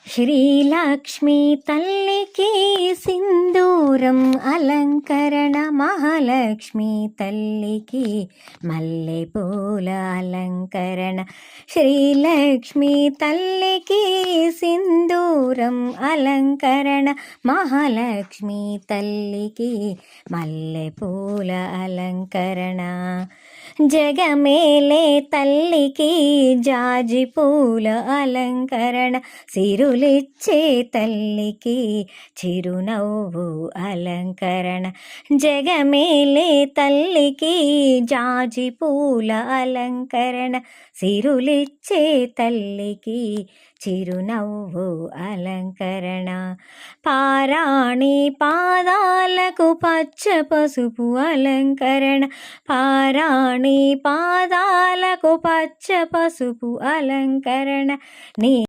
శ్రీలక్ష్మీ తల్లికి సింధూరం అలంకరణ, మహాలక్ష్మి తల్లికి మల్లెపూల అలంకరణ. శ్రీలక్ష్మీ తల్లికి సింధూరం అలంకరణ, మహాలక్ష్మి తల్లికి మల్లెపూల అలంకరణ. జగమేలే తల్లికి జాజి పూల అలంకరణ, సిరులిచ్చే తల్లికి చిరునవ్వు అలంకరణ. జగమేలే తల్లికి జాజి పూల అలంకరణ, సిరులిచ్చే తల్లికి చిరునవ్వు అలంకరణ. పారాణి పాదాలకు పచ్చ పసుపు అలంకరణ, పారాణి పాదాలకు పచ్చ పసుపు అలంకరణ. నీ